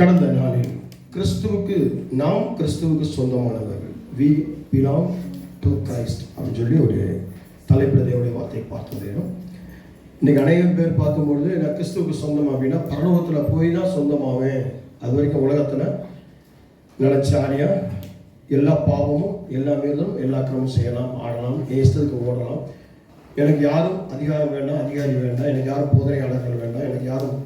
கடந்த நாளில் நாம் கிறிஸ்துவுக்கு சொந்தமானவர்கள், we belong to Christ அப்படின்னு சொல்லி ஒரு தலைப்பில் தேவனுடைய வார்த்தையை பார்த்தது. இன்னைக்கு அநேகம் பேர் பார்க்கும்பொழுது நான் கிறிஸ்துவுக்கு சொந்தம் அப்படின்னா பரலோகத்தில் போய் தான் சொந்தமாவேன். அது வரைக்கும் உலகத்தில் நிலச்சாரியா எல்லா பாவமும் எல்லா மீதும் எல்லா கிரமம் செய்யலாம், ஆடலாம், ஏசுறதுக்கு ஓடலாம். எனக்கு யாரும் அதிகாரம் வேண்டாம், அதிகாரி வேண்டாம், எனக்கு யாரும் போதனையாளர்கள் வேண்டாம், எனக்கு யாரும்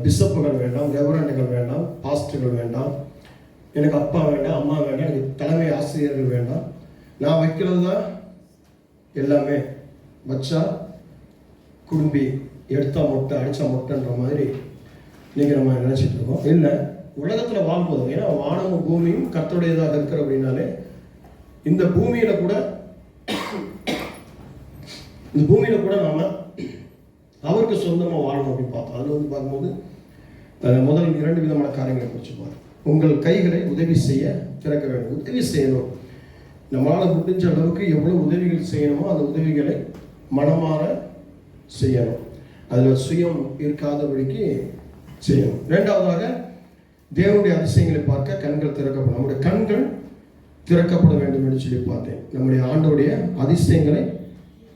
பிஷப்புகள் வேண்டாம், ரெவரண்டுகள் வேண்டாம், பாஸ்டர்கள் வேண்டாம், எனக்கு அப்பா வேண்டாம், அம்மா வேண்டாம், எனக்கு தலைமை ஆசிரியர்கள் வேண்டாம். நான் வைக்கிறது தான் எல்லாமே. வச்சா குடும்பி, எடுத்தா மொட்டை, அடித்தா மொட்டைன்ற மாதிரி இன்றைக்கி நம்ம நினச்சிட்டு இருக்கோம். இல்லை, உலகத்தில் வாழ்ம்போதும், ஏன்னா வானமும் பூமியும் கர்த்தருடையதாக இருக்கிற அப்படின்னாலே இந்த பூமியில் கூட நாம் அவருக்கு சொந்தமாக வாழணும் அப்படின்னு பார்த்தோம். அதில் பார்க்கும்போது முதல் 2 விதமான காரியங்களை குறித்து பாருங்கள். உங்கள் கைகளை உதவி செய்ய திறக்க வேண்டும். உதவி செய்யணும். நம்மளால் முடிஞ்ச அளவுக்கு எவ்வளோ உதவிகள் செய்யணுமோ அந்த உதவிகளை மனமாற செய்யணும். அதில் சுயம் இருக்காதபடிக்கு செய்யணும். 2வதாக தேவனுடைய அதிசயங்களை பார்க்க கண்கள் திறக்கப்படும். நம்முடைய கண்கள் திறக்கப்பட வேண்டும் என்று சொல்லி பார்த்தேன். நம்முடைய ஆண்டோடைய அதிசயங்களை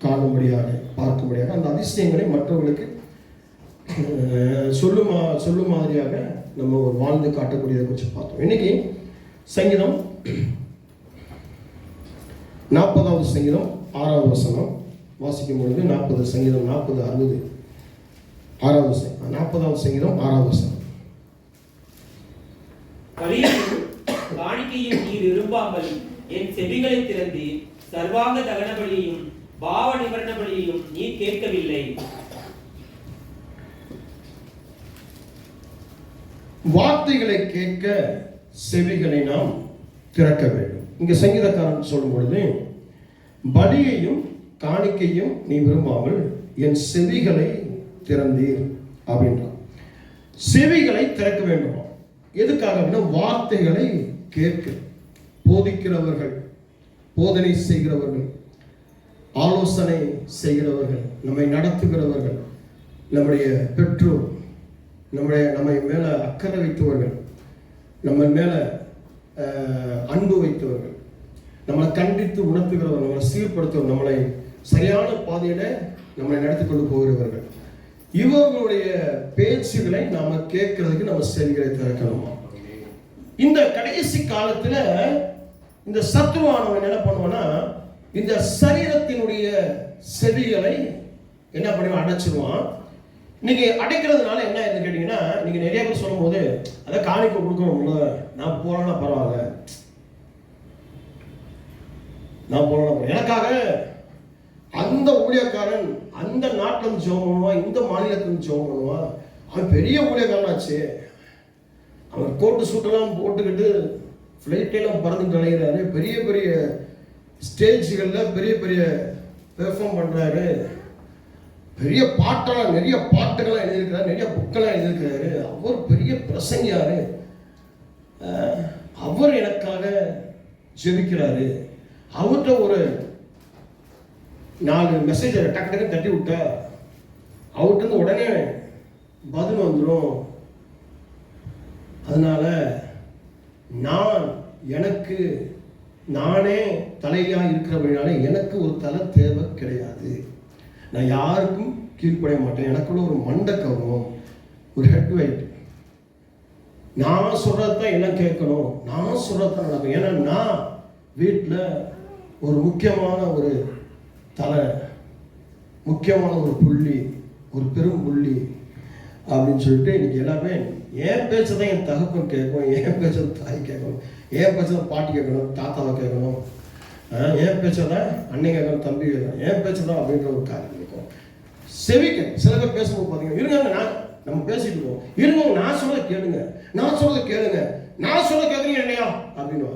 காணும்படியாக, பார்க்கும்படியாக, அந்த அதிசயங்களை மற்றவர்களுக்கு சொல்லும் மாதிரியாக நம்ம ஒரு வாழ்ந்து காட்டக்கூடியதை குறித்து பார்த்தோம். இன்னைக்கு சங்கீதம் 40வது சங்கீதம் 6வது வசனம் வாசிக்கும் பொழுது 40 சங்கீதம் 40 60 40வது சங்கீதம் 6வது வசனம். காணிக்கையும் நீர் விரும்பாமல் என் செவிகளை திறந்து சர்வாங்க தகன பலியையும் பாவ நிவரண பலியையும் நீர் கேட்கவில்லை. வார்த்தைகளை கேட்க செவிகளை நாம் திறக்க வேண்டும். இங்க சங்கீதக்காரன் சொல்லும் பொழுது பலியையும் காணிக்கையும் நீ விரும்பாமல் என் செவிகளை திறந்தீர் அப்படின்றான். செவிகளை திறக்க வேண்டும். எதுக்காக அப்படின்னா வார்த்தைகளை கேட்க, போதிக்கிறவர்கள், போதனை செய்கிறவர்கள், ஆலோசனை செய்கிறவர்கள், நம்மை நடத்துகிறவர்கள், நம்முடைய பெற்றோர், நம்மை மேலே அக்கறை வைத்தவர்கள், நம்ம மேலே அன்பு வைத்தவர்கள், நம்மளை கண்டித்து உணர்த்துகிறவர்கள், நம்மளை சீர்படுத்துவர்கள், நம்மளை சரியான பாதையில நம்மளை நடத்தி கொண்டு போகிறவர்கள், இவர்களுடைய பேச்சுகளை நாம கேட்கறதுக்கு நம்ம செவிகளை திறக்கணுமா? இந்த கடைசி காலத்துல இந்த சத்துருவானவன் என்ன பண்ணுவான்னா இந்த சரீரத்தினுடைய செவிகளை என்ன பண்ணுவான், அடைச்சிருவான். இன்னைக்கு அடைக்கிறதுனால என்ன ஆயிடுன்னு கேட்டீங்கன்னா, நீங்க நிறைய பேர் சொல்லும் போது அதை காணிக்க கொடுக்கணும்ல, நான் போறேன்னா பரவாயில்ல, நான் போறேன்னா எனக்காக அந்த ஊழியக்காரன் அந்த நாட்டில் ஜெபம் பண்ணுவான், இந்த மாநிலத்தில் ஜெபம் பண்ணுவான், அவன் பெரிய ஊழியக்காரனாச்சு, அவன் கோட்டு சூட்டெல்லாம் போட்டுக்கிட்டு ஃப்ளைட்டெல்லாம் பறந்துட்டு அலைகிறாரு, பெரிய பெரிய ஸ்டேஜ்களில் பெரிய பெரிய பெர்ஃபார்ம் பண்ணுறாரு, பெரிய பாட்டெல்லாம் நிறைய பாட்டுகள்லாம் எழுதியிருக்கிறாரு, நிறைய புக்கெல்லாம் எழுதியிருக்கிறாரு, அவர் பெரிய பிரசங்கியாரு, அவர் எனக்காக ஜெபிக்கிறாரு, அவர்கிட்ட ஒரு 4 மெசேஜை டக்கு தட்டி விட்டா அவர்கிட்ட உடனே பதில் வந்துடும். அதனால நானே தலையா இருக்கிறபடினால எனக்கு ஒரு தலை தேவை கிடையாது, நான் யாருக்கும் கீழ்ப்படைய மாட்டேன், எனக்குள்ள ஒரு மண்டை கவனம், ஒரு ஹெட் வெயிட், நான் சொல்றதுதான் எல்லாம் கேட்கணும், நான் சொல்றதுதான் நடக்கும், ஏன்னா நான் வீட்டில் ஒரு முக்கியமான ஒரு தலை, முக்கியமான ஒரு புள்ளி, ஒரு பெரும் புள்ளி அப்படின்னு சொல்லிட்டு இன்னைக்கு எல்லாமே என் பேச்சதான் என் தகப்பன் கேட்கும், என் பேச்சதை தாய் கேட்கணும், என் பேச்சதை பாட்டி கேட்கணும், தாத்தாவை கேட்கணும், என் பேச்சதான் அன்னை கேட்கணும், தம்பி கேட்கணும், என் பேச்சதான் அப்படின்ற ஒரு காரியம் இருக்கும். செவிக்க சில பேர் பேசும்போது பார்த்தீங்கன்னா இருங்க, நம்ம பேசிட்டு இருக்கோம், இருங்க நான் சொல்றதை கேளுங்க, நான் சொல்றதை கேளுங்க, நான் சொல்ல கேட்குறீங்க என்னையா அப்படின்னு.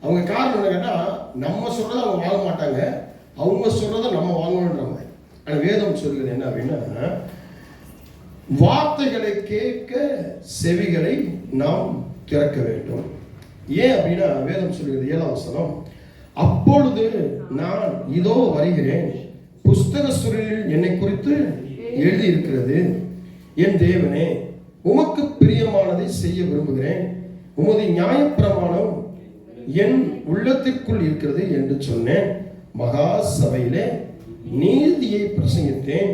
அவங்க காரணம் என்ன கேட்டால், நம்ம சொல்றதை அவங்க வாங்க மாட்டாங்க, அவங்க சொல்றதை நம்ம வாங்கணுன்ற மாதிரி. ஆனால் வேதம் சொல்கிறது என்ன அப்படின்னா, வார்த்தைகளை கேட்க செவிகளை நாம் திறக்க வேண்டும். ஏன் அப்படின்னா வேதம் சொல்கிறது 7ஆம் வசனம், அப்பொழுது நான் இதோ வருகிறேன், புஸ்தக சுருளில் என்னை குறித்து எழுதி இருக்கிறது, என் தேவனே உமக்கு பிரியம் பிரியமானதை செய்ய விரும்புகிறேன். உமது நியாயப்பிரமாணம் என் உள்ளத்திற்குள் இருக்கிறது என்று சொன்னேன். மகா சபையிலே நீதியை பிரசங்கித்தேன்.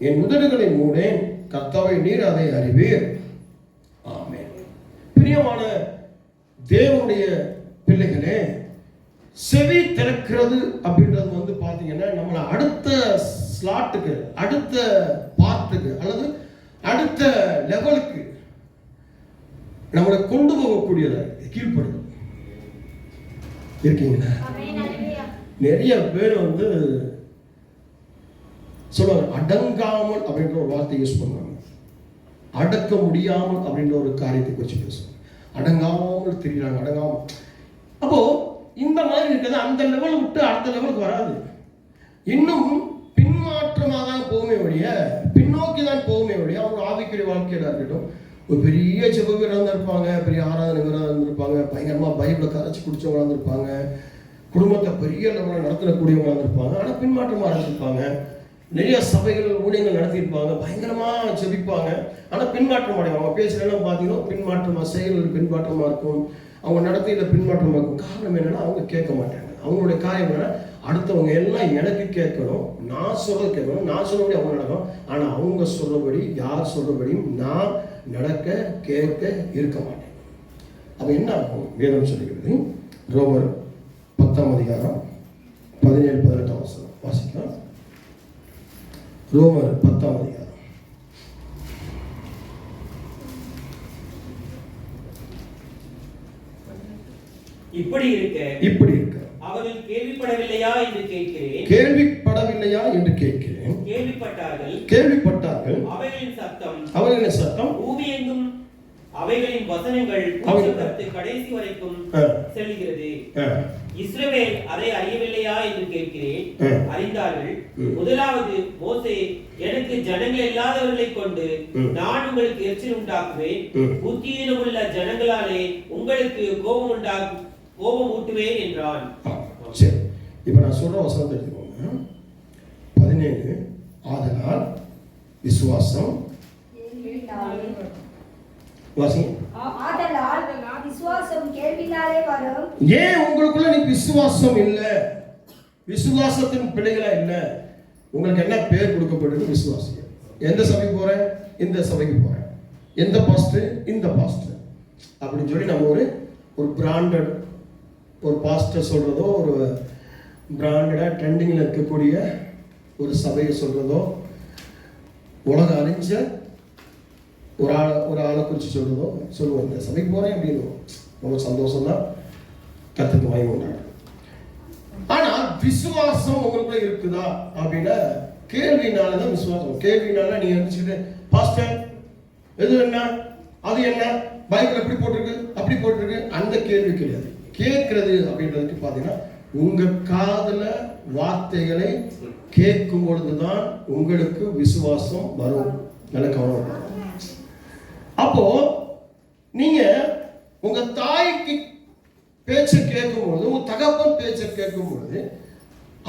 என் உதடுகளை மூடேன். கர்த்தாவே, நீர் அதை அறிவீர். ஆமென். பிரியமான தேவனுடைய பிள்ளைகளே, செவி திறக்கிறது அப்படின்றது பாத்தீங்கன்னா நம்மளை அடுத்த ஸ்லாட்டுக்கு, அடுத்த பார்ட்டுக்கு அல்லது அடுத்த லெவலுக்கு நம்மளை கொண்டு போகக்கூடியதை கீழ்ப்படுது. இருக்கீங்களா? நிறைய பேர் சொல்லுவாங்க அடங்காமல் அப்படின்ற ஒரு வார்த்தை யூஸ் பண்ணுவாங்க. அடக்க முடியாமல் அப்படின்ற ஒரு காரியத்தை வச்சு பேசுவாங்க. அடங்காமல் தெரியுறாங்க, அடங்காமல். அப்போ இந்த மாதிரி இருக்கிறது அந்த லெவல் விட்டு அடுத்த லெவலுக்கு வராது. இன்னும் பின்மாற்றமாக தான் போகுமே ஒழிய, பின்னோக்கி தான் போகுமே ஒழிய, அவங்க ஆவிக்குரிய வாழ்க்கையில இருக்கட்டும், ஒரு பெரிய ஜெப வீரராக இருப்பாங்க, பெரிய ஆராதனை வீரராக இருந்திருப்பாங்க, பயங்கரமாக பைபிளை கரைச்சி குடிச்சவங்களாக இருந்திருப்பாங்க, குடும்பத்தை பெரிய லெவலில் நடத்தக்கூடியவங்களாக இருப்பாங்க. ஆனால் பின்மாற்றமாக இருந்திருப்பாங்க. நிறைய சபைகள் ஊழியங்கள் நடத்தியிருப்பாங்க, பயங்கரமாக ஜெபிப்பாங்க. ஆனால் பின்மாற்றம் அடைவாங்க. அவங்க பேசுகிறதெல்லாம் பார்த்தீங்கன்னா பின்மாற்றமாக, செயல்கள் பின்மாற்றமாக இருக்கும், அவங்க நடத்தையில் பின்மாற்றமாக இருக்கும். காரணம் என்னன்னா, அவங்க கேட்க மாட்டாங்க. அவங்களுடைய காரியம் என்னன்னா, அடுத்தவங்க எல்லாம் எனக்கு கேட்கணும், நான் சொல்றது கேட்கணும், நான் சொல்றபடி அவங்க நடக்கும். ஆனால் அவங்க சொல்றபடி, யார் சொல்றபடியும் நான் நடக்க கேட்க இருக்க மாட்டேன். அப்போ என்ன ஆகும்? வேதம் சொல்லுகிறது. ரோமர் 10ஆம் அதிகாரம் 17-18 வசனம் வாசிக்கலாம். ரோமர் 10ஆம் அதிகாரம். இப்படி இருக்க அவர்கள் கேள்விப்படவில்லையா என்று கேட்கிறேன். கேள்விப்பட்டார்கள். அவைகளின் சத்தம் பூமியெங்கும் அவைகளின் வசனங்கள் கடைசி வரைக்கும் செல்கிறது. இஸ்ரவேல் அதை அறியவில்லையா என்று கேட்கிறேன். அறிந்தார்கள். முதலாவது மோசே, எனக்கு ஜனங்கள் இல்லாதவர்களை கொண்டு நான் உங்களுக்கு எரிச்சல் உண்டாக்குவேன், புத்தியீனமுள்ள ஜனங்களாலே உங்களுக்கு கோபம் ஊட்டுவேன் என்றான். சரி, இப்ப நான் சொல்ற வசனத்தை எடுத்துக்கோங்க. 17. ஆதலால் விசுவாசம் கேள்வினாலே வரும். ஏன் உங்களுக்குள்ள நீ விசுவாசம் இல்ல? விசுவாசத்தின் பிள்ளைகளா இல்ல? உங்களுக்கு என்ன பேர் கொடுக்கப்பட்டிருக்கு? விசுவாசி. எந்த சபைக்கு போறேன்? இந்த சபைக்கு போறேன். எந்த பாஸ்டர்? இந்த பாஸ்டர் அப்படின்னு சொல்லி நம்ம ஒரு பிராண்டட் ஒரு பாஸ்டர் சொல்றதோ, ஒரு பிராண்டடா ட்ரெண்டிங்ல இருக்கக்கூடிய ஒரு சபையை சொல்றதோ, உலக அறிஞ்ச ஒரு ஆளை குறித்து சொல்றதோ சொல்லுவோம். இந்த சபைக்கு போறேன் அப்படின்னு ரொம்ப சந்தோஷம் தான், கத்துக்கு வாங்கி கொண்டாடு. ஆனா விசுவாசம் உங்களுக்குள்ள இருக்குதா அப்படின்னா, கேள்வினாலதான் விசுவாசம். கேள்வினால நீங்க நினைச்சுக்கிட்டு, பாஸ்டர் எது என்ன, அது என்ன, பைபிள் எப்படி போட்டிருக்கு, அப்படி போட்டிருக்கு, அந்த கேள்வி கிடையாது. கேட்கிறது அப்படின்றதுக்கு பாத்தீங்கன்னா, உங்க காதுல வார்த்தைகளை கேட்கும் பொழுதுதான் உங்களுக்கு விசுவாசம் வரும். நல்ல கவனம். அப்போ நீங்க உங்க தாய்க்கு பேச்சை கேட்கும்போது, உங்க தகப்பன் பேச்சை கேட்கும்போது,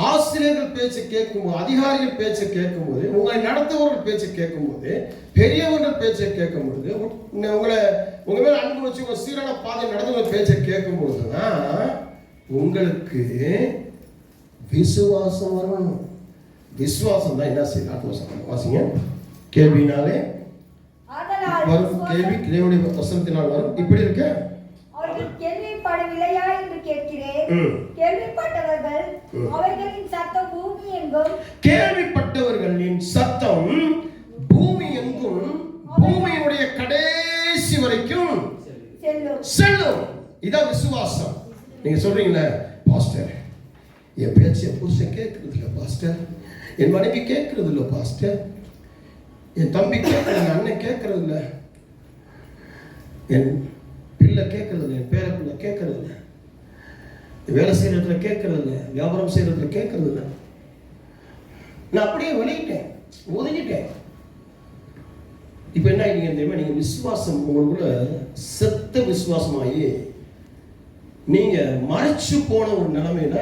ஆசிரியர்கள் பேச்சை கேட்கும்போது, அதிகாரிகள் பேச்சை கேட்கும்போது, உங்களை நடத்துவர்கள் பேச்சை கேட்கும்போது, பெரியவர்கள் பேச்சை கேட்கும்போது, உங்க மேல அன்பு வச்சு உங்க சீரான பாதை நடத்துவ பேச்சை கேட்கும்போதுதான் உங்களுக்கு விசுவாசம் வரும். விசுவாசம் தான் என்ன செய்யும்? வாசிங்க. கேள்வினாலே வரும். கேள்வி தேவனுடைய வசனத்தினால் வரும். இப்படி இருக்க அவர்கள் கேள்விப்படவில்லையா என்று கேட்கிறேன். கேள்விப்பட்டவர்கள் அவைகளின் சத்தம் பூமி எங்கும், கேள்விப்பட்டவர்களின் சத்தம் பூமி எங்கும், பூமியுடைய கடைசி வரைக்கும் செல்லும். இதான் விசுவாசம். நீங்க சொல்றீங்களே, பாஸ்டர் என் பேச்சு என் புருஷன் கேட்கறது இல்லை பாஸ்டர், என் மனைவி கேட்கறது இல்லை பாஸ்டர், என் தம்பி கேட்கறது, என் அண்ணன் கேட்கறது இல்லை, என் பிள்ளை கேட்கறது இல்லை, என் பேர பிள்ளை கேட்கறது இல்லை, வேலை செய்யறதுல கேட்கறது இல்லை, வியாபாரம் செய்யறதுல கேட்கறது இல்லை. நான் அப்படியே வெளியிட்டேன், ஒதுங்கிட்டேன். இப்ப என்ன ஆகிட்டீங்க தெரியுமா? நீங்க விசுவாசம் உங்களுக்குள்ள செத்த விசுவாசமாகி நீங்க மறைச்சு போன ஒரு நிலைமையில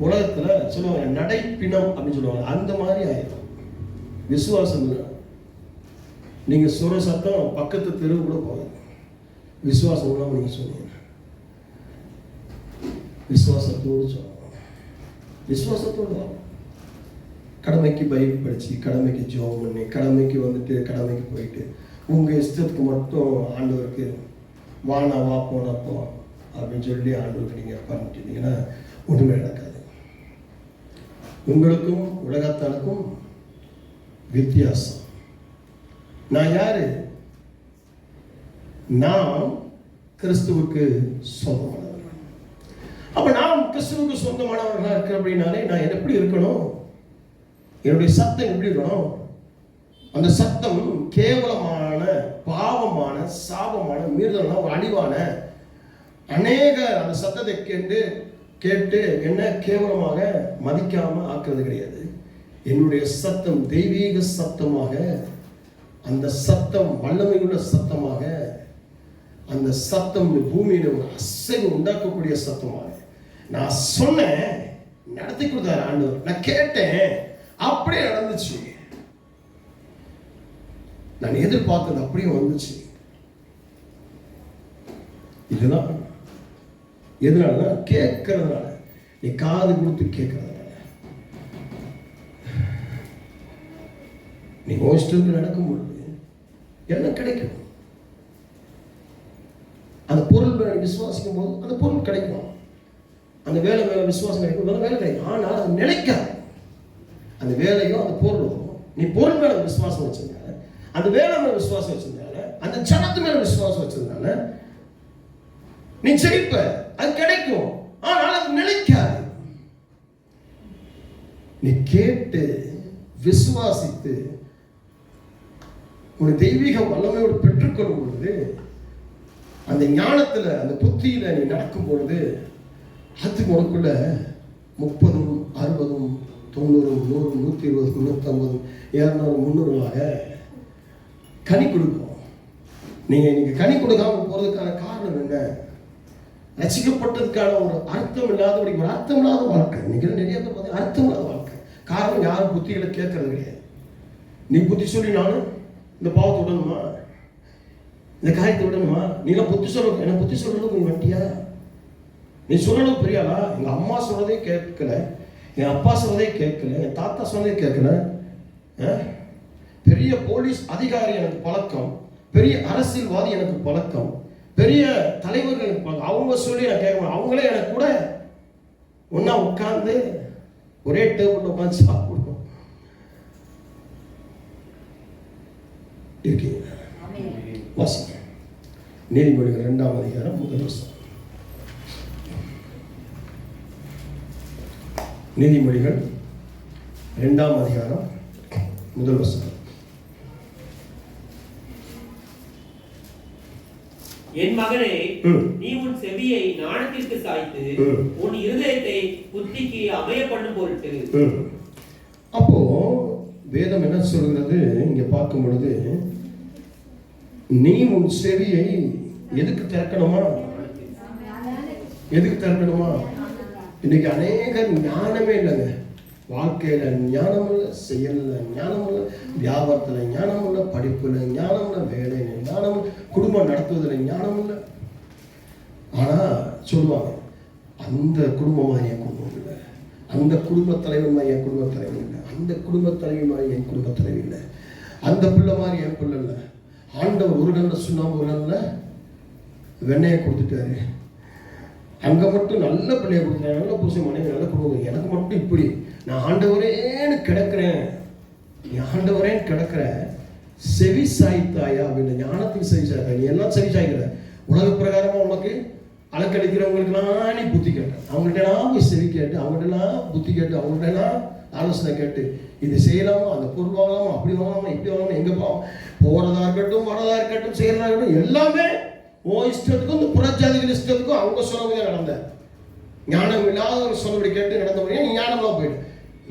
உலகத்துல சொல்லுவாங்க நடைப்பிணம் அப்படின்னு சொல்லுவாங்க. அந்த மாதிரி ஆயிடும். விசுவாசம் இல்லை. நீங்கள் சொல்கிற சத்தம் பக்கத்து தெருவு கூட போகாது. விசுவாசம் இல்லாமல் நீங்கள் சொன்னீங்க. விசுவாசத்தோடு சொல்லணும். விசுவாசத்தோடு கடமைக்கு பைபிள் படித்து, கடமைக்கு ஜெபம் பண்ணி, கடமைக்கு வந்துட்டு கடமைக்கு போயிட்டு உங்கள் இஷ்டத்துக்கு மட்டும் ஆண்டவருக்கு வானா வா போனப்போ அப்படின்னு சொல்லி ஆண்டவருக்கு நீங்கள் பண்ணிட்டீங்கன்னா ஒன்றுமே நடக்காது. உங்களுக்கும் உலகத்தானுக்கும் வித்தியாசம். நான் யாரு? நான் கிறிஸ்துவுக்கு சொந்தமானவர்கள். அப்ப நான் கிறிஸ்துவுக்கு சொந்தமானவர்களாக இருக்கிற அப்படின்னாலே நான் எப்படி இருக்கணும்? என்னுடைய சத்தம் எப்படி இருக்கணும்? அந்த சத்தம் கேவலமான, பாவமான, சாபமான, மீறுதலான, ஒரு அழிவான அநேக அந்த சத்தத்தை கேட்டு என்ன கேவலமாக மதிக்காம ஆக்குறது கிடையாது. என்னுடைய சத்தம் தெய்வீக சத்தமாக, அந்த சத்தம் வல்லமையுள்ள சத்தமாக, அந்த சத்தம் பூமியில ஒரு அசைவு உண்டாக்கக்கூடிய சத்தமாக நான் சொன்னேன், நடத்தி கொடுத்தாரு ஆண்டவர். நான் கேட்டேன், அப்படியே நடந்துச்சு. நான் எதிர்பார்த்தது அப்படியே வந்துச்சு. இதுதான் எதனால? கேட்கறதுனால. நீ காது கொடுத்து கேட்கறதுனால. நீ ஹோஸ்டலுக்கு நடக்கும் பொழுது என்ன கிடைக்கும்? அந்த பொருள் மேல விசுவாசிக்கும் போது அந்த பொருள் கிடைக்கும். அந்த வேலை மேல விசுவாசம் கிடைக்கும் போது வேலை கிடைக்கும். ஆனால் அது நிலைக்காது. அந்த வேலையும் அந்த பொருளும், நீ பொருள் மேல விசுவாசம் வச்சிருந்தால, அந்த வேலை மேல விசுவாசம் வச்சிருந்தால, அந்த ஜனத்து மேல விசுவாசம் வச்சிருந்தால நீ ஜெயிப்ப, அது கிடைக்கும். ஆனால் அது நிலைக்காது. நீ கேட்டு விசுவாசித்து ஒரு தெய்வீக வல்லமையோடு பெற்றுக்கொள்ளும் பொழுது, அந்த ஞானத்துல, அந்த புத்தியில நீ நடக்கும் பொழுது, அது உனக்குள்ள 30, 60, 90, 100, 120, 150, 200, 300 கனி கொடுக்கும். நீங்க கனி கொடுக்காம போறதுக்கான காரணம் என்ன? ரசிக்கப்பட்டதுக்கான ஒரு அர்த்தம் இல்லாதபடி, ஒரு அர்த்தம் இல்லாத வாழ்க்கை. இன்னைக்கு நிறைய பேர் பார்த்தீங்கன்னா அர்த்தம் இல்லாத வாழ்க்கை. காரணம், யாரும் புத்திகளை கேட்கறது கிடையாது. நீ புத்தி சொல்லி நானும் இந்த பாவத்தை விடணுமா, இந்த காயத்தை விடணுமா? நீலாம் புத்தி சொல்ல, என்ன புத்தி சொல்றதுக்கு நீ வண்டியா? நீ சொல்லணும் பெரியாளா? எங்க அம்மா சொல்றதே கேட்கல, என் அப்பா சொல்றதே கேட்கல, என் தாத்தா சொன்னதே கேட்கல. பெரிய போலீஸ் அதிகாரி எனக்கு பழக்கம், பெரிய அரசியல்வாதி எனக்கு பழக்கம், பெரிய தலைவர்கள் எனக்கு பழக்கம். அவங்க சொல்லி நான் கேட்க, அவங்களே எனக்கு கூட ஒன்னா உட்கார்ந்து ஒரே டேபிள் உட்காந்து சாப்பிடுவோம். இருக்கீங்க? வாசிங்க நீதிமொழிகள் 2ஆம் அதிகாரம் 1 வசனம். நீதிமொழிகள் 2ஆம் அதிகாரம் 1 வசனம். என் மகனே, நீ உன் செவியை ஞானத்திற்கு சாய்த்து உன் இருதயத்தை புத்திக்கு அமைய பண்ணும் பொருட்டு. அப்போ வேதம் என்ன சொல்கிறது? இங்க பார்க்கும் பொழுது, நீ உன் செவியை எதுக்கு திறக்கணுமா? எதுக்கு திறக்கணுமா? இன்னைக்கு அநேக ஞானமே இல்லைங்க. வாழ்க்கையில ஞானம் இல்லை, செயல்ல ஞானம் இல்லை, வியாபாரத்துல ஞானம் இல்லை, படிப்புல ஞானம் இல்லை, வேலையில ஞானம் இல்லை, குடும்பம் நடத்துவதில் ஞானம் இல்லை. ஆனா சொல்லுவாங்க, அந்த குடும்பமா என் குடும்பம் இல்லை, அந்த குடும்ப தலைவன் மாதிரி என் குடும்ப தலைவன் இல்லை, அந்த குடும்ப தலைவி மாதிரி என் குடும்ப தலைவி இல்லை, அந்த பிள்ளை மாதிரி என் பிள்ளை இல்லை. ஆண்டவர் ஒரு கண்ட சுண்ணாம்பு, ஒரு கண்ட வெண்ணையை கொடுத்துட்டாரு. அங்க மட்டும் நல்ல பிள்ளைய கொடுத்தாரு, நல்ல புருஷன் மனைவி, நல்ல குடும்பம். எனக்கு மட்டும் இப்படி நான் ஆண்டவரேன்னு கிடக்கிறேன், நீ ஆண்டவரேன்னு கிடக்கிற. செவி சாய்த்தாயா அப்படின்னு, ஞானத்துக்கு செவி சாய்த்தா. நீ எல்லாம் செவி சாய்க்கிற. உலக பிரகாரமா உனக்கு அலக்கடிக்கிறவங்களுக்குலாம் நீ புத்தி கேட்ட, அவங்கள்ட்டலாம் போய் செவி கேட்டு, அவங்கள்ட்டலாம் புத்தி கேட்டு, அவங்கள்ட்டலாம் ஆலோசனை கேட்டு, இது செய்யலாமா, அந்த பொருள் வாங்கலாமா, அப்படி வாங்கலாமா, இப்படி வாங்கலாமா, எங்க போறதா இருக்கட்டும், வரதா இருக்கட்டும், செய்யறதா இருக்கட்டும், எல்லாமே உன் இஷ்டத்துக்கும் இந்த புறஜாதிகள் இஷ்டத்துக்கும் அவங்க சொன்னபடியாக நடந்த. ஞானம் இல்லாதவங்க சொன்னபடி கேட்டு நடந்தபடியா நீ ஞானம்லாம் போயிடு.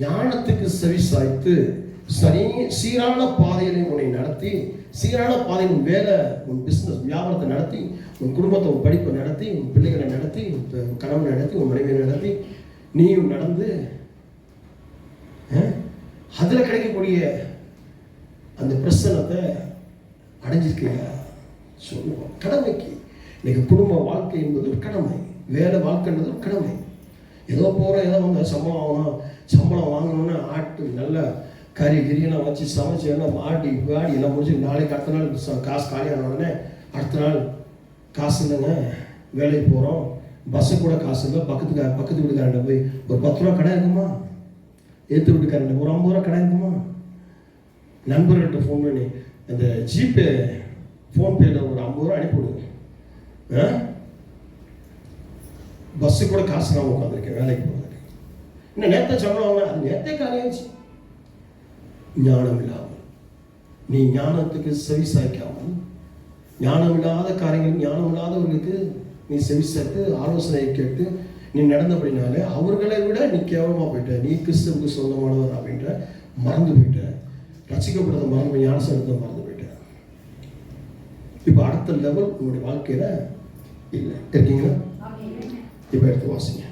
ஞானத்துக்கு செவி சாய்த்து சீரான பாதையிலே உன்னை நடத்தி, சீரான பாதையில் உன் வேலை, உன் பிசினஸ் வியாபாரத்தை நடத்தி, உன் குடும்பத்தை, உன் படிப்பை நடத்தி, உன் பிள்ளைகளை நடத்தி, உன் கணவனை நடத்தி, உன் மனைவியை நடத்தி, நீயும் நடந்து அதுல கிடைக்கக்கூடிய அந்த பிரசனத்தை அடைஞ்சிருக்கியா சொல்லுவோம். கடமைக்கு இன்னைக்கு குடும்ப வாழ்க்கை என்பது ஒரு கடமை, வேலை வாழ்க்கைன்றது ஒரு கடமை. ஏதோ போகிறோம், ஏதோ வந்து சம்பளம் வாங்கணும்னா ஆட்டு நல்ல கறி கிரியெல்லாம் வச்சு சமைச்சு எல்லாம் ஆடி எல்லாம் முடிச்சு நாளைக்கு அடுத்த நாள் காசு காலியான உடனே அடுத்த நாள் காசு இல்லைங்க, வேலைக்கு போகிறோம், பஸ்ஸு கூட காசு இல்லை, பக்கத்து வீட்டுக்காரண்ட போய் ஒரு 10 ரூபா கடை இருக்குமா, ஏற்று வீட்டுக்காரண்ட ஒரு 50 ரூபா கடை இருக்குமா, நண்பர்கள்ட்ட ஃபோன் பண்ணி அந்த ஜிபே ஃபோன்பேயில் ஒரு 50 ரூபா அனுப்பிவிடுங்க, பஸ்ஸு கூட காசு நான் உட்காந்துருக்கேன் வேலைக்கு போகிறேன், இன்னும் நேரத்தை சம்பளம் வாங்க, அது நேரத்தை காலையாச்சு. ஞானம் இல்லாமல், நீ ஞானத்துக்கு செவி சாய்க்காமல், ஞானம் இல்லாத காரியங்கள், ஞானம் இல்லாதவர்களுக்கு நீ செவி சாய்த்து ஆலோசனையை கேட்டு நீ நடந்தபடினாலே அவர்களை விட நீ கேவலமாக போயிட்ட, நீ கிறிஸ்துவுக்கு சொந்தமானவர் அப்படின்ற மறந்து போயிட்ட, ரசிக்கப்படுறத மறந்து, ஞானசனத்தை மறந்து போயிட்ட. இப்போ அடுத்த லெவல் உங்களுடைய வாழ்க்கையில இல்லை, இருக்கீங்களா? இப்போ எடுத்து வாசிங்க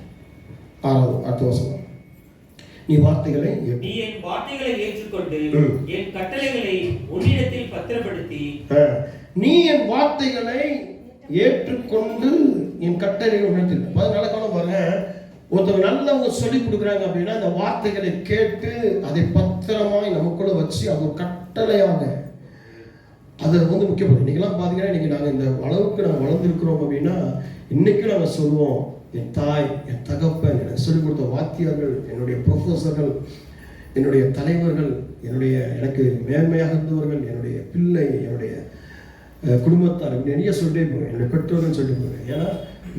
6வது அடுத்த வாசகம். நீ வார்த்தைகளை ஏற்றுக்கொண்டு என் கட்டளைகளை உன்னிடத்தில் பத்திரப்படுத்தி, நீ என் வார்த்தைகளை ஏற்றுக்கொண்டு என் கட்டளைகளை உன்னிடத்தில். அதனால காலம் பாருங்க, ஒருத்தர் நல்லவங்க சொல்லி கொடுக்குறாங்க அப்படின்னா அந்த வார்த்தைகளை கேட்டு அதை பத்திரமாய் நமக்குள்ள வச்சு அது ஒரு கட்டளையாக அதை வந்து முக்கியப்படும். இன்னைக்கெல்லாம் பார்த்தீங்கன்னா இன்னைக்கு நாங்கள் இந்த அளவுக்கு நாங்கள் வளர்ந்துருக்கிறோம் அப்படின்னா இன்னைக்கு நாங்கள் சொல்லுவோம், என் தாய், என் தகப்பன், எனக்கு சொல்லிக் கொடுத்த வாத்தியார்கள், என்னுடைய ப்ரொஃபஸர்கள், என்னுடைய தலைவர்கள், எனக்கு மேன்மையாக இருந்தவர்கள், என்னுடைய பிள்ளை, என்னுடைய குடும்பத்தார், நிறைய சொல்லிட்டே போவேன், என்னுடைய பெற்றோர்கள் சொல்லிட்டு போவேன். ஏன்னா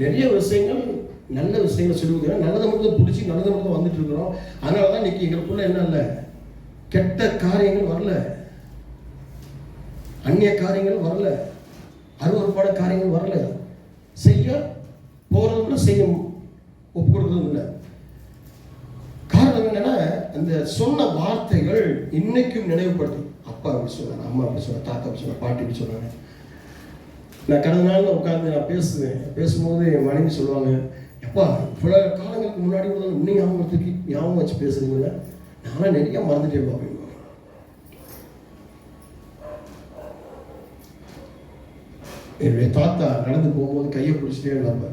நிறைய விஷயங்கள், நல்ல விஷயங்கள் சொல்லி கொடுக்குறேன், நல்லதை மட்டும் பிடிச்சி நல்லதை மட்டும் வந்துட்டு இருக்கிறோம். அதனால தான் இன்னைக்கு எங்களுக்குள்ள என்ன இல்லை, கெட்ட காரியங்கள் வரல, அந்நிய காரியங்கள் வரல, அருவருப்பான காரியங்கள் வரல, செய்ய போறதுல செய்ய ஒப்பு கொடுக்கறதும் இல்லை. காரணம் என்னன்னா, அந்த சொன்ன வார்த்தைகள் இன்னைக்கும் நினைவுபடுத்தி, அப்பா அப்படி சொன்னாங்க, அம்மா அப்படி சொன்னாங்க, தாத்தா அப்படி சொன்னாங்க, பாட்டி அப்படி சொன்னாங்க. நான் கடந்த நாளில் உட்காந்து நான் பேசும்போது என் மனைவி சொல்லுவாங்க, எப்பா இவ்வளோ காலங்களுக்கு முன்னாடி கூட இன்னும் ஞாபகம் வச்சு பேசுறீங்கள, நானும் நிறைய மறந்துட்டேன் அப்படின்னு. என்னுடைய தாத்தா நடந்து போகும்போது கையை பிடிச்சிட்டே இருந்தாங்க,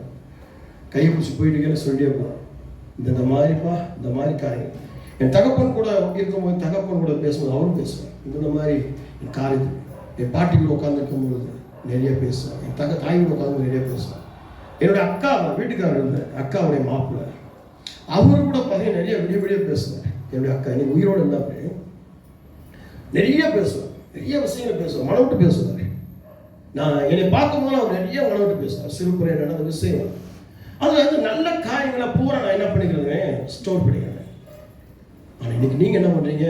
கையை பிடிச்சி போயிட்டு சொல்லிட்டே போகிறேன், இந்த மாதிரிப்பா, இந்த மாதிரி காரியங்கள். என் தகப்பன் கூட இருக்கும்போது, தகப்பன் கூட பேசும்போது அவரும் பேசுவேன், இந்த மாதிரி என் காரியத்துக்கு. என் பாட்டி கூட உட்காந்துருக்கும்போது நிறைய பேசுவேன், என் தாய் கூட உட்காந்து நிறைய பேசுவேன். என்னுடைய அக்கா வீட்டுக்காரர் இருந்தார், அக்காவுடைய மாப்பிள்ளை, அவரு கூட பார்த்தீங்கன்னா நிறைய விடிய பேசுவார். என்னுடைய அக்கா இன்னைக்கு உயிரோடு இருந்தாப்பே நிறைய பேசுவேன், நிறைய விஷயங்கள் பேசுவேன், மனம் விட்டு பேசுவார். நான் என்னை பார்க்கும்போது அவர் நிறைய மனம் விட்டு பேசுவார், சிறுபுறைய நடந்த விஷயம். அதில் வந்து நல்ல காரியங்களை பூரா நான் என்ன பண்ணிக்கிறேன், ஸ்டோர் பண்ணிக்கிறேன். ஆனால் இன்னைக்கு நீங்கள் என்ன பண்ணுறீங்க,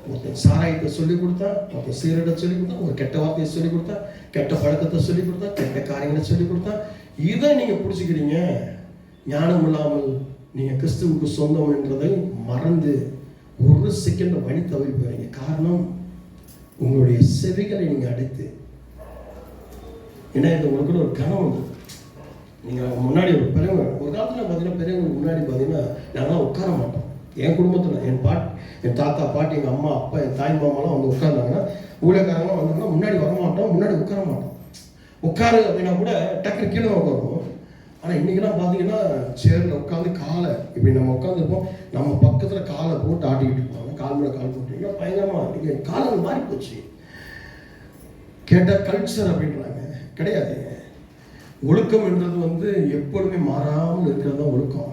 ஒருத்தன் சாராயத்தை சொல்லிக் கொடுத்தா, ஒருத்தன் சீரடை சொல்லிக் கொடுத்தா, ஒரு கெட்ட வார்த்தையை சொல்லிக் கொடுத்தா, கெட்ட பழக்கத்தை சொல்லிக் கொடுத்தா, கெட்ட காரியங்களை சொல்லிக் கொடுத்தா, இதை நீங்கள் பிடிச்சிக்கிறீங்க. ஞானம் இல்லாமல் நீங்கள் கிறிஸ்துவுக்கு சொந்தம் என்றதை மறந்து ஒரு செகண்ட் வழி தவறி போறீங்க. காரணம், உங்களுடைய செவிகளை நீங்கள் அடைத்து. ஏன்னா இது உங்களுக்கு ஒரு கனவு உண்டு. நீங்கள் முன்னாடி ஒரு பெரியவங்க, ஒரு காலத்தில் பார்த்தீங்கன்னா பெரியவங்களுக்கு முன்னாடி பார்த்தீங்கன்னா நாங்களாம் உட்கார மாட்டோம். என் குடும்பத்தில் என் தாத்தா, பாட்டி, எங்கள் அம்மா, அப்பா, என் தாய் மாமாலாம் வந்து உட்கார்ந்தாங்கன்னா, ஊழியக்காரங்களாம் வந்தாங்கன்னா முன்னாடி வரமாட்டோம், முன்னாடி உட்கார மாட்டோம். உட்காரு அப்படின்னா கூட டக்குனு கீழே உட்காருவோம். ஆனால் இன்றைக்கெல்லாம் பார்த்தீங்கன்னா சேரில் உட்காந்து காலை இப்படி நம்ம உட்காந்துருப்போம், நம்ம பக்கத்தில் காலை போட்டு ஆட்டிக்கிட்டு இருப்பாங்க, கால் மேலே கால் போட்டுருக்கீங்க, பயங்கரமாக இன்றைக்கி காலங்கள் மாறி போச்சு. கேட்டால் கல்ச்சர் அப்படின்றாங்க, கிடையாது. ஒழுக்கம் என்றது வந்து எப்பொழுதுமே மாறாமல் இருக்கிறது தான் ஒழுக்கம்.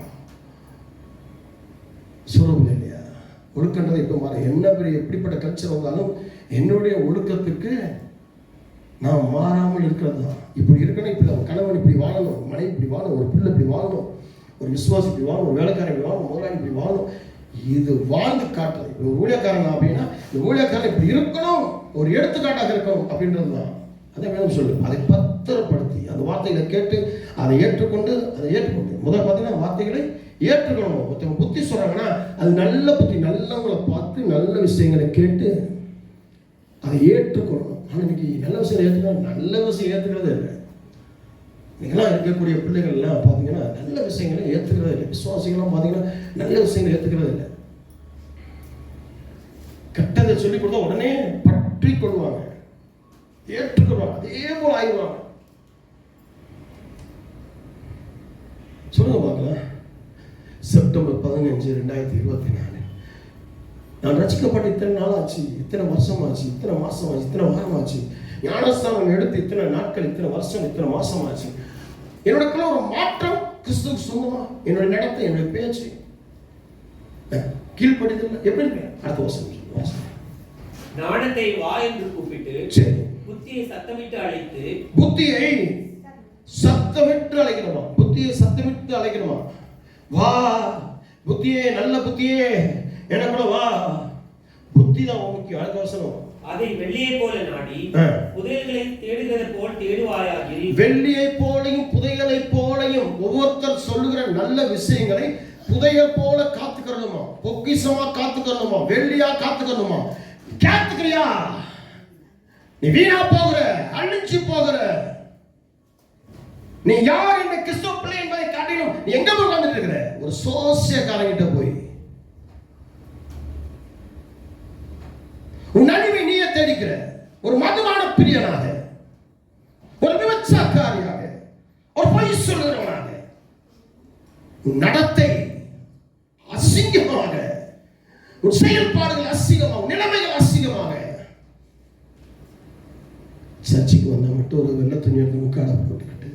சொல்லுங்க இல்லையா, ஒழுக்கன்றது எப்போ மாற, என்ன பெரிய எப்படிப்பட்ட கல்ச்சர் வந்தாலும் என்னுடைய ஒழுக்கத்துக்கு நான் மாறாமல் இருக்கிறது தான். இப்படி இருக்கணும், இப்படி கணவன் இப்படி வாழணும், மனைவி இப்படி வாழணும், ஒரு பிள்ளை இப்படி வாழணும், ஒரு விசுவாசி இப்படி வாழணும், ஒரு வேலைக்காரன் இப்படி வாழணும், முதலாளி இப்படி வாழணும். இது வாழ்ந்து காட்டுறது. ஒரு ஊழியக்காரன் அப்படின்னா இந்த ஊழியக்காரன் இப்படி இருக்கணும், ஒரு எடுத்துக்காட்டாக இருக்கணும் அப்படின்றது தான். அதை வேணும் சொல்லு, அதை பத்திரப்படுத்தி அந்த வார்த்தைகளை கேட்டு அதை ஏற்றுக்கொண்டு முதல் பார்த்தீங்கன்னா வார்த்தைகளை ஏற்றுக்கணும். ஒருத்தவங்க புத்தி சொல்றாங்கன்னா அது நல்ல புத்தி, நல்லவங்களை பார்த்து நல்ல விஷயங்களை கேட்டு அதை ஏற்றுக்கொள்ளணும். ஆனால் இன்னைக்கு நல்ல விஷயம் ஏற்றுக்கணும், நல்ல விஷயம் ஏற்றுக்கிறதே இல்லை. இன்னைக்கெல்லாம் இருக்கக்கூடிய பிள்ளைகள்லாம் பார்த்தீங்கன்னா நல்ல விஷயங்களை ஏற்றுக்கிறதே இல்லை. விசுவாசிகள்லாம் பார்த்தீங்கன்னா நல்ல விஷயங்களை ஏற்றுக்கிறதே இல்லை. கெட்டதை சொல்லிக் கொடுத்தா உடனே பற்றி கொள்வாங்க. ஏற்றுக்கிறோம், அதே போல ஆயிடுவாங்க. சொல்லுங்க பார்க்கலாம். செப்டம்பர் 15, 2024 நான் ரசிக்கப்பட்ட இத்தனை நாள் ஆச்சு, இத்தனை வருஷம் ஆச்சு, இத்தனை மாசம் ஆச்சு, இத்தனை வாரம் ஆச்சு, ஞானஸ்தானம் எடுத்து இத்தனை நாட்கள், இத்தனை வருஷம், இத்தனை மாசம் ஆச்சு. என்னோட ஒரு மாற்றம் கிறிஸ்துவுக்கு சொந்தமா? என்னோட நடத்தை, என்னோட பேச்சு கீழ்ப்படிதல் எப்படி இருக்கு? அடுத்த வருஷம் ஞானத்தை வா என்று கூப்பிட்டு, சரி, புத்தியை சத்தமிட்டு அழைத்து, புத்தியை சத்தமிட்டு அழைக்கணுமா? புத்தியை சத்தமிட்டு அழைக்கணுமா? வா புத்தியே, நல்ல புத்தியே, எனக்குள்ள வா. புத்தி தான் முக்கியம். அடுத்த வசனம், அதை வெள்ளியை போல நாடி புதையல்களை தேடுகிறது போல் தேடுவாயாகில். வெள்ளியை போலையும் புதையலை போலையும் ஒவ்வொருத்தர் சொல்லுகிற நல்ல விஷயங்களை புதையல் போல காத்துக்கணுமா? பொக்கிஷமா காத்துக்கணுமா? வெள்ளியா காத்துக்கணுமா? காத்துக்கிறியா? நீ வீணா போகிற, அழிஞ்சு போகிற. நீ யார் இந்த கிறிஸ்துவ பிள்ளை என்பதை காட்டிலும் நீ எங்க போய் வந்துட்டு இருக்கிற? ஒரு சோசியக்காரங்கிட்ட போய் உன் நன்மை நீயே தேடிக்கிற. ஒரு மதுவான பிரியனாக, ஒரு விபச்சாரக்காரியாக, ஒரு பொய் சொல்லுகிறவனாக, உன் நடத்தை அசிங்கமாக, உன் செயல்பாடுகள் அசிங்கமாக, நிலைமைகள் அசிங்கமாக. சர்ச்சைக்கு வந்தா மட்டும் ஒரு வெள்ளை துணி எடுத்து முக்காட போட்டுக்கிட்டு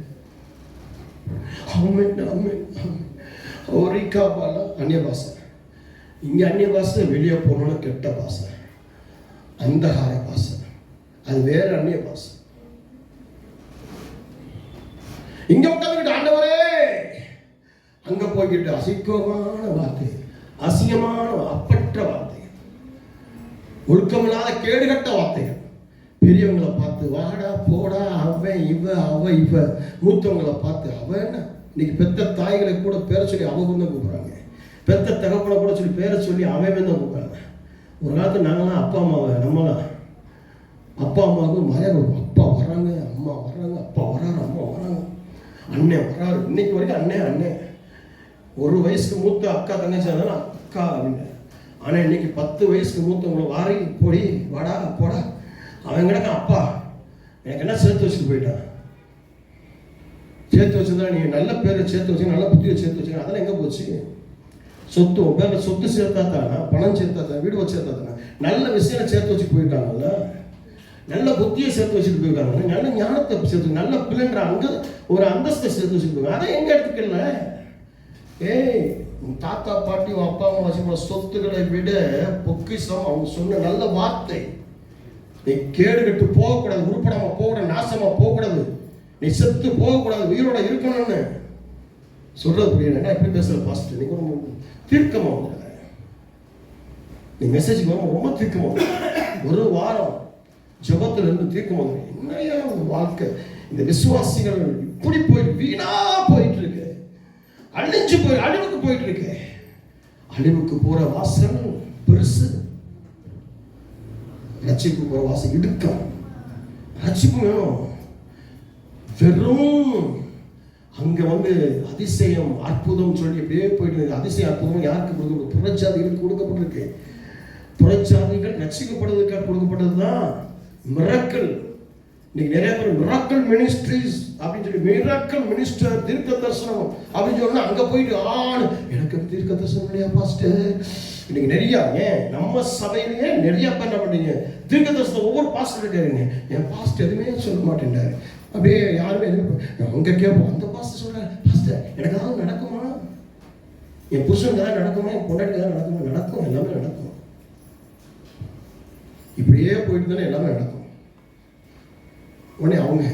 அந்நிய பாஷை. இங்க அந்நிய பாஷை, வெளியே போனோம்னா கெட்ட பாஷை, அந்தகார பாஷை, அது வேற அந்நிய பாஷை. இங்க உட்காந்துக்கிட்டு ஆண்டவரே, அங்க போய்கிட்டு அசிங்கமான வார்த்தை, அசிங்கமான அப்பற்ற வார்த்தை, ஒழுக்கமில்லாத கேடுகட்ட வார்த்தைகள். பெரியவங்களை பார்த்து வாடா போடா, அவன் இவ, அவ இவ. மூத்தவங்களை பார்த்து அவன். இன்னைக்கு பெத்த தாய்களை கூட பேரை சொல்லி அவங்க தான் கூப்பிடுறாங்க. பெத்த தகப்பனை கூட சொல்லி பேரை சொல்லி அவன் தான் கூப்பிடுறாங்க. ஒரு காலத்தில் நாங்களாம் அப்பா அம்மாவை, நம்மளாம் அப்பா அம்மாவுக்கு மரியாதை. அப்பா வர்றாங்க, அம்மா வர்றாங்க, அப்பா வர்றாரு, அம்மா வர்றாங்க, அண்ணன் வர்றாரு. இன்னைக்கு வரைக்கும் அண்ணன் அண்ணன். ஒரு வயசுக்கு மூத்த அக்கா தங்கச்சி இருந்தாலும் அக்கா அப்படின்னு. ஆனால் இன்னைக்கு 10 வயசுக்கு மூத்தவங்களை வாரி போடி வாடா போடா. அவன் கிடக்க அப்பா எனக்கு என்ன சேர்த்து வச்சுட்டு போயிட்டான். சேர்த்து வச்சுதான் நீ நல்ல பேரை சேர்த்து வச்சு, நல்ல புத்தியை சேர்த்து வச்சுக்க. அதெல்லாம் எங்கே போச்சு? சொத்து பேர சொத்து சேர்த்தா தானே, பணம் சேர்த்தா தானே, வீடு வச்சு சேர்த்தா தானே. நல்ல விஷயம் சேர்த்து வச்சு போயிட்டாங்கல்ல, நல்ல புத்தியை சேர்த்து வச்சுட்டு போயிருக்காங்க, நல்ல ஞானத்தை சேர்த்து, நல்ல பிள்ளைன்ற அங்கே ஒரு அந்தஸ்தை சேர்த்து வச்சுட்டு போயிருக்காங்க. அதை எங்கே எடுத்துக்கல? ஏய், உன் தாத்தா பாட்டி உன் அப்பா அம்மா வச்சுக்கிற சொத்துக்களை விட பொக்கிஷம் அவங்க சொன்ன நல்ல வார்த்தை. நீ கேடு கட்டு போகக்கூடாது, உருப்படாம போகக்கூடாது, நாசமா போகக்கூடாது, நீ செத்து போகக்கூடாது, உயிரோட இருக்கணும்னு சொல்றது புரியல. எப்படி பேசுற பாஸ்டர்? நீ ரொம்ப தீர்க்கமா வந்துடுற. நீ மெசேஜ் ரொம்ப தீர்க்கமா ஒரு வாரம் ஜபத்துல இருந்து தீர்க்கமா வந்து என்னையா வாழ்க்கை? இந்த விசுவாசிகள் இப்படி போய் வீணா போயிட்டு இருக்கு, அழிஞ்சு போய் அழிவுக்கு போயிட்டு இருக்கு. அழிவுக்கு போற வாசல் பெருசு, ரட்சிப்பு போற வாசல் இடுக்கம். ரட்சிப்பு வேணும். வெறும் அங்க அதிசயம் அற்புதம் சொல்லி அப்படியே போயிட்டு, அதிசயம் அற்புதம் யாருக்கு கொடுக்கப்படும்? புறஜாதிகளுக்கு கொடுக்கப்பட்டிருக்கு. புறஜாதிகள் ரட்சிக்கப்படுவதற்காக கொடுக்கப்பட்டதுதான் மிராக்கிள். இன்னைக்கு நிறைய பேர் மிராக்கிள் மினிஸ்ட்ரிஸ் அப்படின்னு சொல்லி, மிராக்கிள் மினிஸ்டர், தீர்க்க தரிசனம் அப்படின்னு சொன்னா அங்க போயிட்டு எனக்கு தீர்க்க தரிசனம் இல்லையா பாஸ்டர்? இன்னைக்கு நிறைய, ஏன் நம்ம சபையிலேயே நிறைய பேர் என்ன பண்றீங்க, தீர்க்க தரிசனம் ஒவ்வொரு பாஸ்டர் கேட்குறீங்க. என் பாஸ்டர் எதுவுமே சொல்ல மாட்டேன்டாரு. அப்படியே யாருமே எதுவும் அங்க கேட்போம், அந்த பாஸ்டர் சொல்றேன், பாஸ்டர் எனக்கு ஏதாவது நடக்குமா? என் புருஷனுக்கு ஏதாவது நடக்குமா? என் பொண்டாட்டிக்கு ஏதாவது நடக்குமா? நடக்கும், எல்லாமே நடக்கும். இப்படியே போயிட்டு தானே எல்லாமே நடக்கும். உடனே அவங்க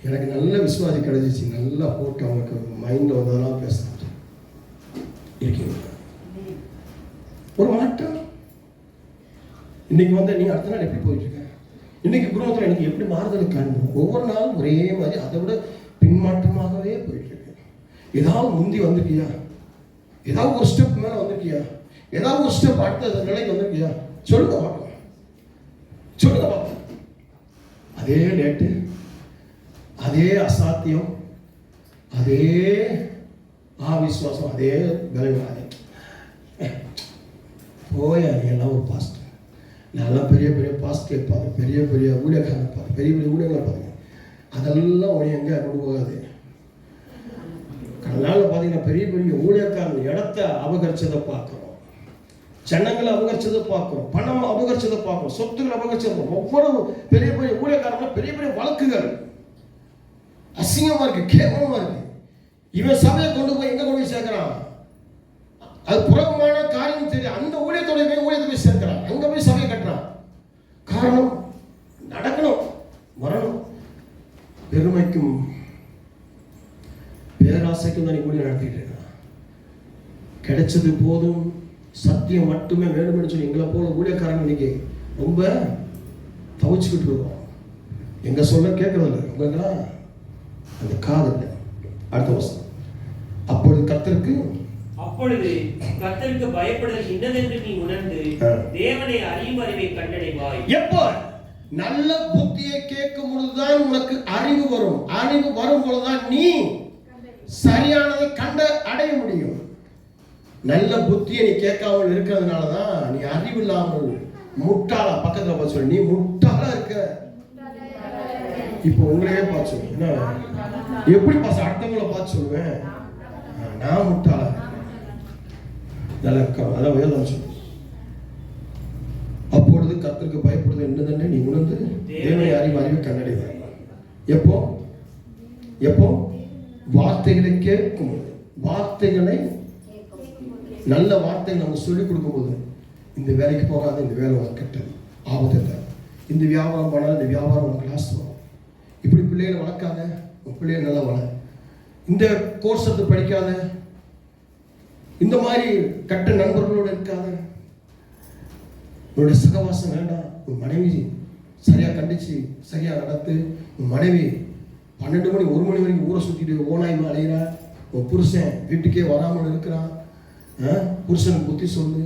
எனக்கு நல்ல விசுவாசி கிடைச்சிச்சு, நல்லா போட்டு அவங்களுக்கு மைண்டில் வந்ததெல்லாம் பேசுறாங்க. இருக்கீங்க ஒரு மாற்றம். இன்னைக்கு நீ அடுத்த நாள் எப்படி போயிட்டு இருக்க? இன்னைக்கு குடும்பத்தில் எனக்கு எப்படி மாறுதல் காண்போம்? ஒவ்வொரு நாளும் ஒரே மாதிரி, அதை விட பின்மாற்றமாகவே போயிட்டு இருக்கு. ஏதாவது முந்தி வந்திருக்கியா? ஏதாவது ஒரு ஸ்டெப் மேலே வந்திருக்கியா? ஏதாவது ஒரு ஸ்டெப் அடுத்த நிலைக்கு வந்திருக்கியா? சொல்லுங்க பார்க்கலாம், சொல்லுங்க பார்க்கலாம். அதே லேட்டு, அதே அசாத்தியம், அதே விசுவாசம், அதே பலவீனம். போயா, நீ எல்லாம் ஒரு பாஸ்டர், நல்லா பெரிய பெரிய பாஸ்டர் இருப்பாங்க, பெரிய பெரிய ஊழியக்காரன் இருப்பாங்க, பெரிய பெரிய ஊழியர்களை பாருங்க. அதெல்லாம் உனக்கு எங்கே கொண்டு போகாது. அதனால பார்த்தீங்கன்னா பெரிய பெரிய ஊழியக்காரன் இடத்த அபகரிச்சதை பார்க்குறோம், ஜனங்களை அபகரிச்சதை பார்க்குறோம், பணம் அபகரிச்சதை பார்க்குறோம், சொத்துக்களை அபகரிச்சதை. ஒவ்வொரு பெரிய பெரிய ஊழியக்காரங்க பெரிய பெரிய வழக்குகள் அசிங்கமா இருக்கு, கேவலமா இருக்கு. இவன் சபையை கொண்டு போய் எங்க கொண்டு போய் சேர்க்கிறான்? அது புறமான காரியம் தெரியும். அந்த ஊழியத்தோட ஊழியத்தை போய் சேர்க்கிறான், அங்க போய் சபையை கட்டுறான். காரணம் நடக்கணும், வரணும். பெருமைக்கும் பேராசைக்கும் தான் ஊழியம் நடத்திட்டு இருக்கான். கிடைச்சது போதும், சத்தியம் மட்டுமே வேணும்னு சொல்லி எங்களை போல ஊழியக்காரங்க இன்னைக்கு ரொம்ப தவிச்சுக்கிட்டு இருக்கோம். எங்க சொல்ல கேட்கறது இல்லை, உங்களுக்கெல்லாம் அந்த காது இல்லை. அடுத்த வருஷம் அப்பொழுது கர்த்தருக்கு பயப்படுதல் இன்னதென்று நீ உணர்ந்து தேவனை அறியும் அறிவை கண்டடைவாய். எப்போ நல்ல புத்தியை கேட்கும் பொழுதுதான் உனக்கு அறிவு வரும். அறிவு வரும் பொழுதுதான் நீ சரியானதை கண்ட அடைய முடியும். நல்ல புத்தியை நீ கேட்காமல் இருக்கிறதுனாலதான் நீ அறிவு இல்லாமல் முட்டாளா, பக்கத்துல பார்த்து சொல்லு, நீ முட்டாளா இருக்க. இப்போ உங்களையே பார்த்து சொல்லு, என்ன எப்படி பாச அடுத்தவங்களை பார்த்து சொல்லுவேன், நான் முட்டாளா இருக்கேன். அதான் வேதம் சொல்லு. அப்பொழுது கர்த்தருக்கு பயப்படுவது என்னதென்று நீ உணர்ந்து தேவனை அறிவை கண்டடைவாய். எப்போ எப்போ வார்த்தைகளை கேட்கும், வார்த்தைகளை நல்ல வார்த்தைகள் நம்ம சொல்லிக் கொடுக்கும் போது, இந்த வேலைக்கு போகாத, இந்த வேலை உனக்கு கெட்டது, ஆபத்து இல்லை, இந்த வியாபாரம் பண்ணால் இந்த வியாபாரம் உனக்கு லாஸ் வரும், இப்படி பிள்ளைகளை வளர்க்காத, உன் பிள்ளைகள் நல்லா வள, இந்த கோர்ஸ் எடுத்து படிக்காத, இந்த மாதிரி கட்ட நண்பர்களோடு இருக்காத, உன்னுடைய சகவாசம் வேண்டாம், உன் மனைவி சரியா கண்டிச்சு சரியா நடத்து. உன் மனைவி 12 மணி 1 மணி வரைக்கும் ஊரை சுற்றிட்டு ஓனாய்மா அலைகிறா, உன் புருஷன் வீட்டுக்கே வராமல் இருக்கிறான், புருஷனுக்கு புத்தி சொல்லு.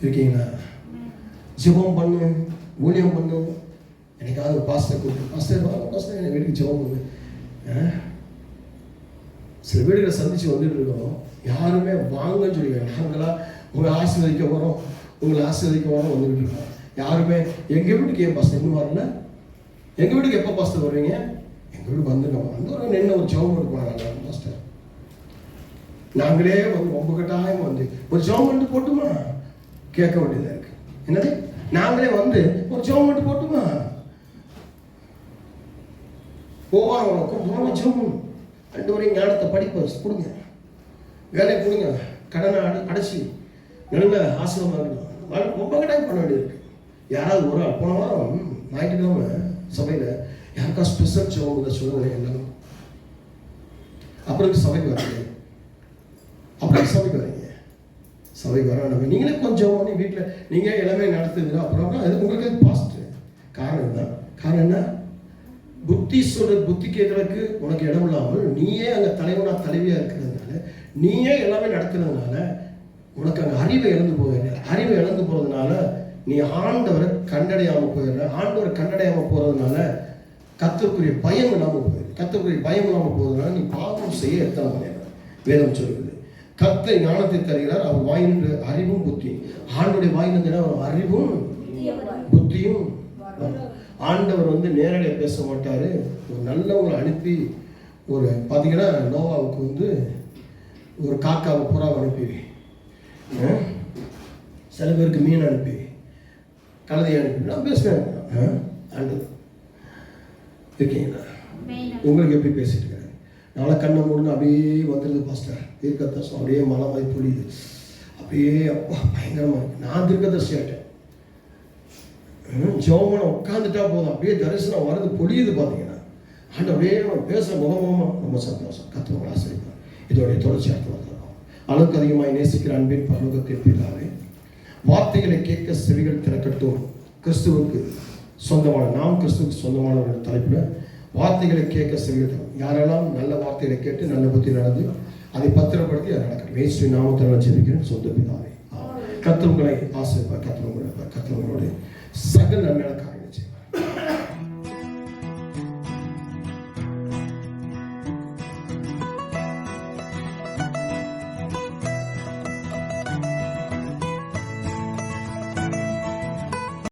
இருக்கீங்களா? ஜெபம் பண்ணு, ஊழியம் பண்ணு. எனக்காவது ஒரு பாஸ்டர் கூப்பிட்டு, பாஸ்டர் என் வீட்டுக்கு ஜெபம் பண்ணு. சில வீடுகளை சந்திச்சு வந்துட்டு இருக்கோம், யாருமே வாங்கன்னு சொல்லி, நாங்களா உங்களை ஆசீர்வதிக்க வரோம், உங்களை ஆசீர்வதிக்க வரோம் வந்துட்டு இருக்கோம். யாருமே எங்கள் வீட்டுக்கு ஏன் பாஸ்டர் இன்னும் வரல, எங்கள் வீட்டுக்கு எப்போ பாஸ்டர் வருவீங்க, எங்கள் வீட்டுக்கு வந்துருக்கோம், வந்து ஒரு நின்று ஒரு ஜெபம் பண்ணுவாங்க பாஸ்டர். நாங்களே வந்து ரொம்ப கட்டாயம் வந்து ஒரு ஜெபம் பண்ணிட்டு போட்டுமா கேட்க வேண்டியதாக இருக்கு. என்னது, நாங்களே வந்து ஒரு ஜெபம் பண்ணிட்டு போட்டுமா, ஒவ்வொரு கூப்பிட்டு ஜெபம் 2 வரையும் ஞானத்தை படிப்ப கொடுங்க, வேலையை கொடுங்க, கடனை அடைச்சி நல்ல ஆசிரமாக இருக்கணும். ரொம்ப கட்டாயம் பண்ண வேண்டியது இருக்கு. யாராவது ஒரு ஆள் போன வாரம் ஞாயிற்றுக்கிழமை சபையில் யாருக்கா ஸ்பெஷல் ஜெபம் சொல்லுங்க எல்லாரும். அப்புறம் சபைக்கு வரீங்க, அப்புறம் சபைக்கு வரீங்க, சபைக்கு வர நம்ம நீங்களே கொஞ்சம் வீட்டில் நீங்கள் எல்லாமே நடத்துது. அப்புறம் அது உங்களுக்கு பாஸ்ட் காரணம் தான். காரணம் என்ன, புத்தி சொல்ற புத்தி கேட்கறதுக்கு உனக்கு இடம் இல்லாமல் நீயே அங்கே தலைவனா தலைவியா இருக்கிறதுனால, நீயே எல்லாமே நடத்துறதுனால உனக்கு அங்கே அறிவை இழந்து போயிடுற. அறிவை இழந்து போறதுனால நீ ஆண்டவரை கண்டடையாமல் போயிடுற. ஆண்டவரை கண்டடையாமல் போறதுனால கர்த்தருக்குரிய பயம் இல்லாமல் போயிடுது. கர்த்தருக்குரிய பயம் இல்லாமல் போறதுனால நீ பாவம் செய்ய எத்தனை முடியாது. வேதம் சொல்லுது, கர்த்தர் ஞானத்தை தருகிறார், அவர் வாயின்ற அறிவும் புத்தியும். ஆண்டுடைய வாயிலிருந்து அவர் அறிவும் புத்தியும். ஆண்டவர் வந்து நேரடியாக பேச மாட்டாரு, ஒரு நல்லவங்களை அனுப்பி. ஒரு பார்த்தீங்கன்னா நோவாவுக்கு வந்து ஒரு காக்காவை புறாவை அனுப்பி, சில பேருக்கு மீன் அனுப்பி, கழுதையை அனுப்பி நான் பேசுவேன். ஆண்டவர் இருக்கீங்களா? உங்களுக்கு எப்படி பேசிட்டு இருக்காரு? நாளை கண்ணை மூடுன்னு அப்படியே வந்துடுது பாஸ்டர், தீர்க்கதரிசனம் அப்படியே மழை மாதிரி பொழியுது, அப்படியே அப்பா பயங்கரமாக இருக்கு. நான் தீர்க்கதரிசி ஆகிட்டேன். ஜோமனை உட்காந்துட்டா போதும், அப்படியே தரிசனம் வருது, பொழியுது. பார்த்தீங்கன்னா ஆண்டு அப்படியே பேச முகமுகமாக ரொம்ப சந்தோஷம். கர்த்தர் ஆசீர்வதிப்பார். இதோடைய தொடர்ச்சி அடுத்து வந்துடும். அளவுக்கு அதிகமாக நேசிக்கிற அன்பின் பரலோகத்தின் பிதாவே, வார்த்தைகளை கேட்க செவிகள் திறக்கட்டும். கிறிஸ்துவுக்கு சொந்தமான, நாம் கிறிஸ்துவுக்கு சொந்தமான தலைப்பில் வார்த்தைகளை கேட்க செவிகள். யாரெல்லாம் நல்ல வார்த்தைகளை கேட்டு நல்ல புத்தி நடந்து அதை பத்திரப்படுத்தி அதை நடக்கணும். இயேசு நாமத்தில் ஜெபிக்கிறேன் சொந்த பிதாவே. கர்த்தர் உங்களை ஆசீர்வதிப்பார். கர்த்தர் உங்களோட சகல நன்மையான காரியம்